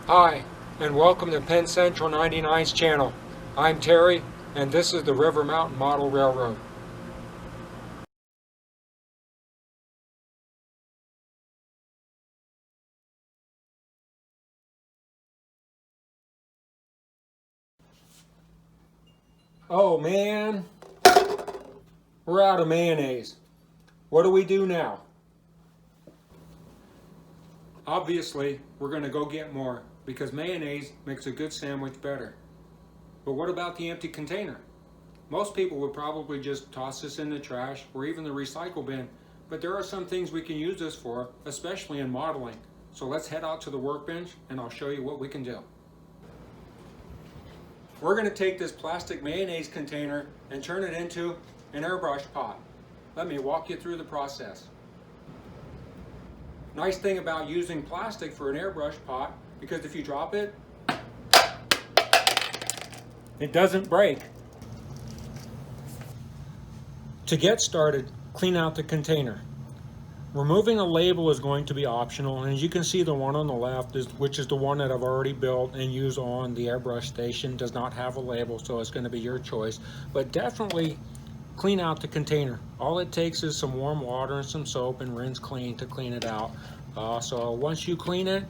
Hi, and welcome to Penn Central 99's channel. I'm Terry, and this is the River Mountain Model Railroad. Oh man, we're out of mayonnaise. What do we do now? Obviously, we're going to go get more because mayonnaise makes a good sandwich better. But what about the empty container? Most people would probably just toss this in the trash or even the recycle bin, but there are some things we can use this for, especially in modeling. So let's head out to the workbench and I'll show you what we can do. We're going to take this plastic mayonnaise container and turn it into an airbrush pot. Let me walk you through the process. Nice thing about using plastic for an airbrush pot, because if you drop it, it doesn't break. To get started, clean out the container. Removing a label is going to be optional, and as you can see, the one on the left, which is the one that I've already built and use on the airbrush station, does not have a label, so it's going to be your choice. But definitely clean out the container. All it takes is some warm water and some soap and rinse clean to clean it out. So once you clean it,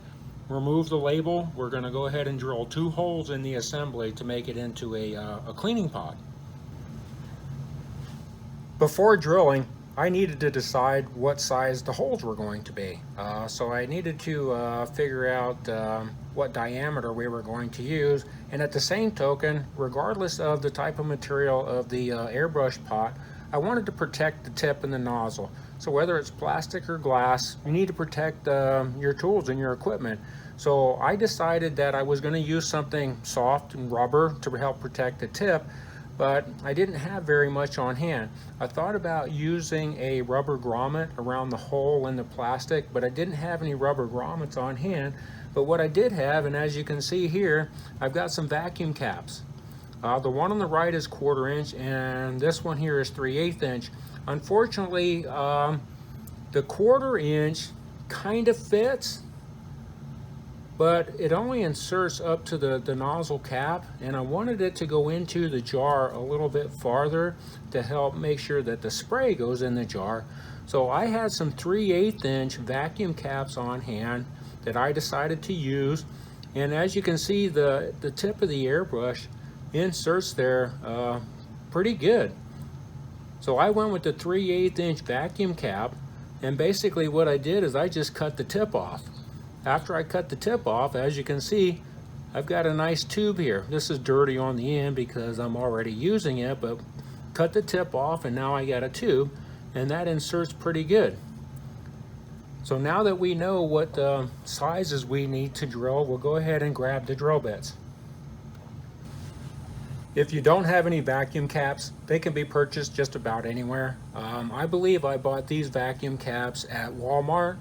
remove the label. We're going to go ahead and drill 2 holes in the assembly to make it into a cleaning pot. Before drilling, I needed to decide what size the holes were going to be. So I needed to figure out what diameter we were going to use, and at the same token, regardless of the type of material of the airbrush pot, I wanted to protect the tip and the nozzle. So whether it's plastic or glass, you need to protect your tools and your equipment. So I decided that I was going to use something soft and rubber to help protect the tip, but I didn't have very much on hand. I thought about using a rubber grommet around the hole in the plastic, but I didn't have any rubber grommets on hand. But what I did have, and as you can see here, I've got some vacuum caps. The one on the right is 1/4 inch, and this one here is 3/8 inch. Unfortunately, the 1/4 inch kind of fits, but it only inserts up to the nozzle cap, and I wanted it to go into the jar a little bit farther to help make sure that the spray goes in the jar. So I had some 3/8 inch vacuum caps on hand that I decided to use, and as you can see, the tip of the airbrush inserts there pretty good. So I went with the 3/8 inch vacuum cap, and basically what I did is I just cut the tip off. After I cut the tip off, as you can see, I've got a nice tube here. This is dirty on the end because I'm already using it, but cut the tip off and now I got a tube, and that inserts pretty good. So now that we know what sizes we need to drill, we'll go ahead and grab the drill bits. If you don't have any vacuum caps, they can be purchased just about anywhere. I believe I bought these vacuum caps at Walmart.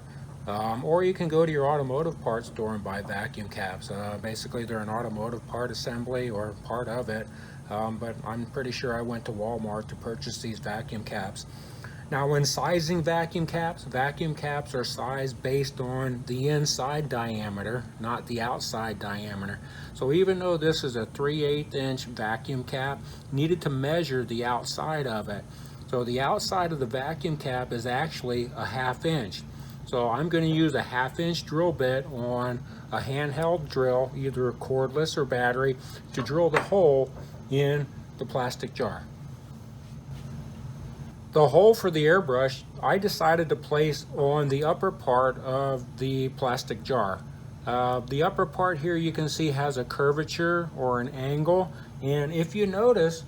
Or you can go to your automotive parts store and buy vacuum caps. Basically, they're an automotive part assembly or part of it, but I'm pretty sure I went to Walmart to purchase these vacuum caps. Now, when sizing vacuum caps are sized based on the inside diameter, not the outside diameter. So even though this is a 3/8 inch vacuum cap, needed to measure the outside of it. So the outside of the vacuum cap is actually a 1/2 inch. So I'm going to use a 1/2 inch drill bit on a handheld drill, either cordless or battery, to drill the hole in the plastic jar. The hole for the airbrush, I decided to place on the upper part of the plastic jar. The upper part here you can see has a curvature or an angle, and if you notice,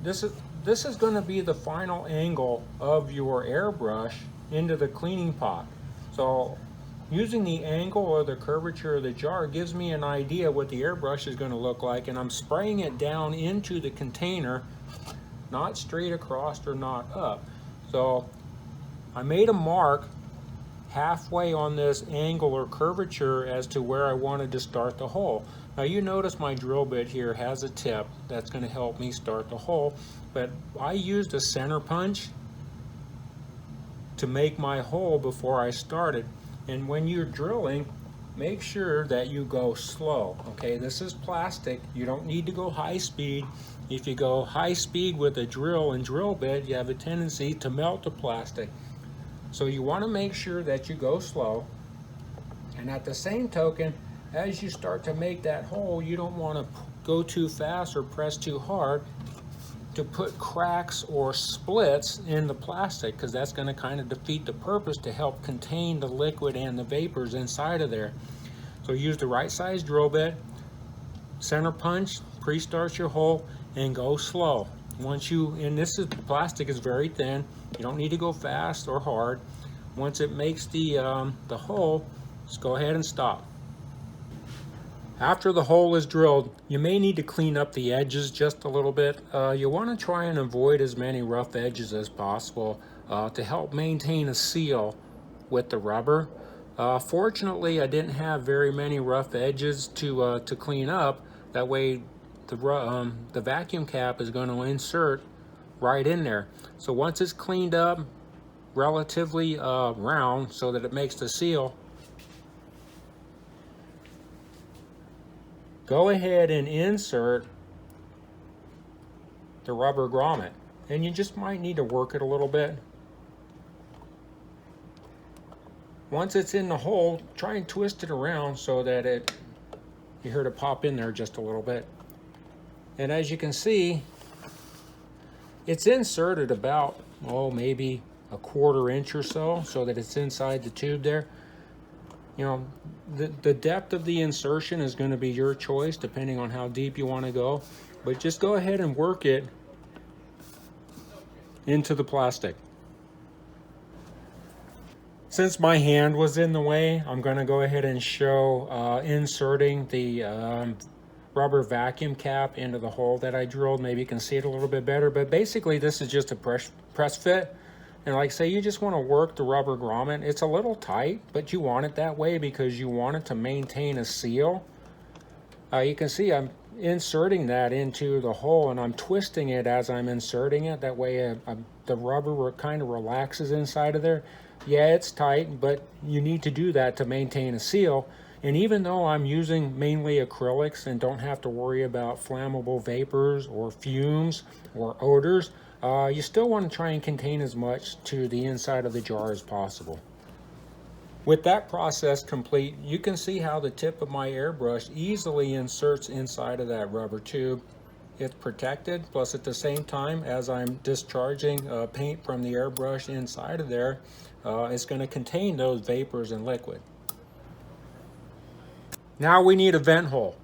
this is going to be the final angle of your airbrush into the cleaning pot. So using the angle or the curvature of the jar gives me an idea what the airbrush is going to look like, and I'm spraying it down into the container, not straight across or not up. So I made a mark halfway on this angle or curvature as to where I wanted to start the hole. Now you notice my drill bit here has a tip that's going to help me start the hole, but I used a center punch to make my hole before I started. And when you're drilling, make sure that you go slow. Okay, this is plastic. You don't need to go high speed. If you go high speed with a drill and drill bit, you have a tendency to melt the plastic. So you want to make sure that you go slow. And at the same token, as you start to make that hole, you don't want to go too fast or press too hard to put cracks or splits in the plastic, because that's going to kind of defeat the purpose to help contain the liquid and the vapors inside of there. So use the right size drill bit, center punch, pre-start your hole, and go slow. Once you, and this is, plastic is very thin, you don't need to go fast or hard. Once it makes the hole, just go ahead and stop. After the hole is drilled, you may need to clean up the edges just a little bit. You want to try and avoid as many rough edges as possible to help maintain a seal with the rubber. Fortunately, I didn't have very many rough edges to clean up. That way, the vacuum cap is going to insert right in there. So once it's cleaned up, relatively round so that it makes the seal, go ahead and insert the rubber grommet, and you just might need to work it a little bit. Once it's in the hole, try and twist it around so that you hear it pop in there just a little bit. And as you can see, it's inserted about, maybe a 1/4 inch or so that it's inside the tube there. You know, the depth of the insertion is going to be your choice depending on how deep you want to go, but just go ahead and work it into the plastic. Since my hand was in the way, I'm going to go ahead and show inserting the rubber vacuum cap into the hole that I drilled. Maybe you can see it a little bit better, but basically this is just a press fit. And like say you just want to work the rubber grommet. It's a little tight, but you want it that way because you want it to maintain a seal. You can see I'm inserting that into the hole and I'm twisting it as I'm inserting it. That way the rubber kind of relaxes inside of there. Yeah, it's tight, but you need to do that to maintain a seal. And even though I'm using mainly acrylics and don't have to worry about flammable vapors or fumes or odors, you still want to try and contain as much to the inside of the jar as possible. With that process complete, you can see how the tip of my airbrush easily inserts inside of that rubber tube. It's protected, plus at the same time as I'm discharging paint from the airbrush inside of there, it's going to contain those vapors and liquid. Now we need a vent hole,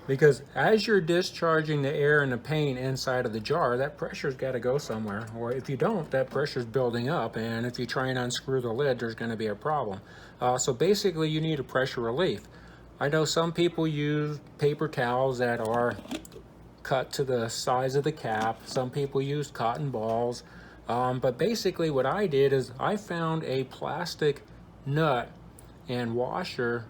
because as you're discharging the air and the paint inside of the jar, that pressure's got to go somewhere, or if you don't, that pressure's building up, and if you try and unscrew the lid, there's going to be a problem. So basically you need a pressure relief. I know some people use paper towels that are cut to the size of the cap. Some people use cotton balls, but basically what I did is I found a plastic nut and washer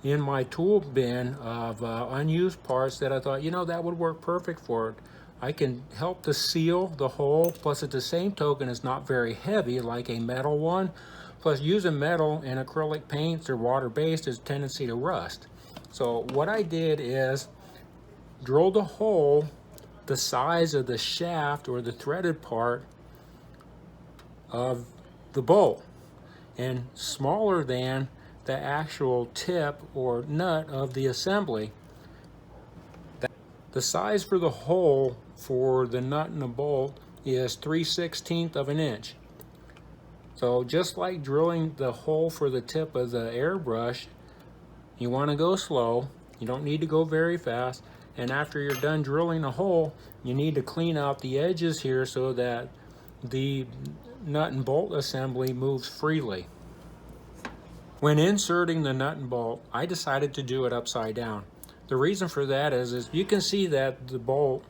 in my tool bin of unused parts that I thought, that would work perfect for it. I can help to seal the hole, plus at the same token it's not very heavy like a metal one. Plus using metal and acrylic paints or water-based has a tendency to rust. So what I did is drilled a hole the size of the shaft or the threaded part of the bolt and smaller than the actual tip or nut of the assembly. The size for the hole for the nut and the bolt is 3/16 of an inch. So just like drilling the hole for the tip of the airbrush, you want to go slow. You don't need to go very fast. And after you're done drilling the hole, you need to clean out the edges here so that the nut and bolt assembly moves freely. When inserting the nut and bolt, I decided to do it upside down. The reason for that is you can see that the bolt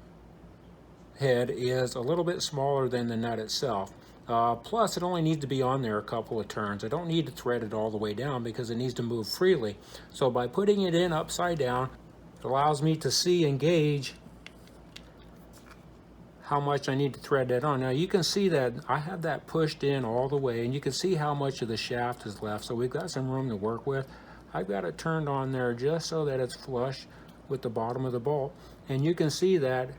head is a little bit smaller than the nut itself. Plus, it only needs to be on there a couple of turns. I don't need to thread it all the way down because it needs to move freely. So by putting it in upside down, it allows me to see and gauge how much I need to thread that on. Now you can see that I have that pushed in all the way, and you can see how much of the shaft is left, so we've got some room to work with. I've got it turned on there just so that it's flush with the bottom of the bolt. And you can see that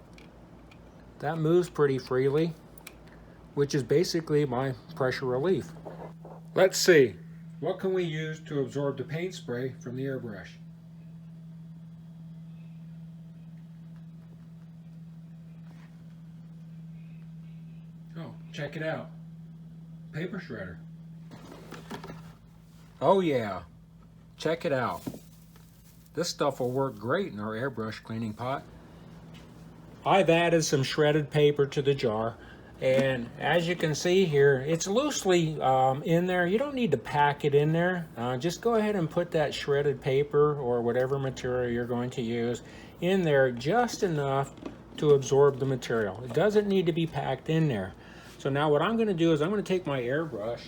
that moves pretty freely, which is basically my pressure relief. Let's see, what can we use to absorb the paint spray from the airbrush? Oh, check it out. Paper shredder. Oh yeah, check it out. This stuff will work great in our airbrush cleaning pot. I've added some shredded paper to the jar, and as you can see here, it's loosely in there. You don't need to pack it in there. Just go ahead and put that shredded paper or whatever material you're going to use in there just enough to absorb the material. It doesn't need to be packed in there. So now what I'm going to do is I'm going to take my airbrush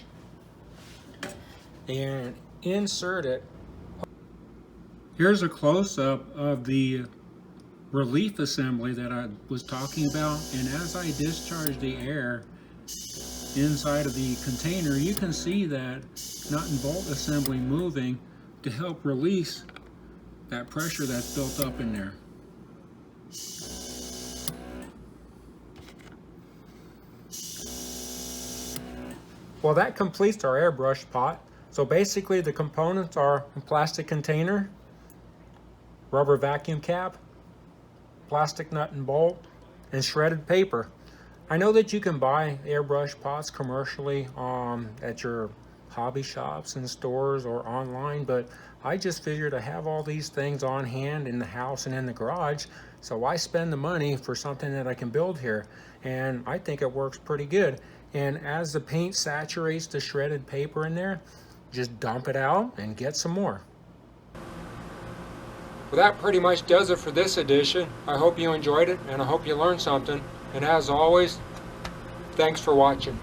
and insert it. Here's a close-up of the relief assembly that I was talking about, and as I discharge the air inside of the container, you can see that nut and bolt assembly moving to help release that pressure that's built up in there. Well, that completes our airbrush pot. So basically the components are a plastic container, rubber vacuum cap, plastic nut and bolt, and shredded paper. I know that you can buy airbrush pots commercially at your hobby shops and stores or online, but I just figured I have all these things on hand in the house and in the garage, so why spend the money for something that I can build here? And I think it works pretty good. And as the paint saturates the shredded paper in there, just dump it out and get some more. Well, that pretty much does it for this edition. I hope you enjoyed it, and I hope you learned something. And as always, thanks for watching.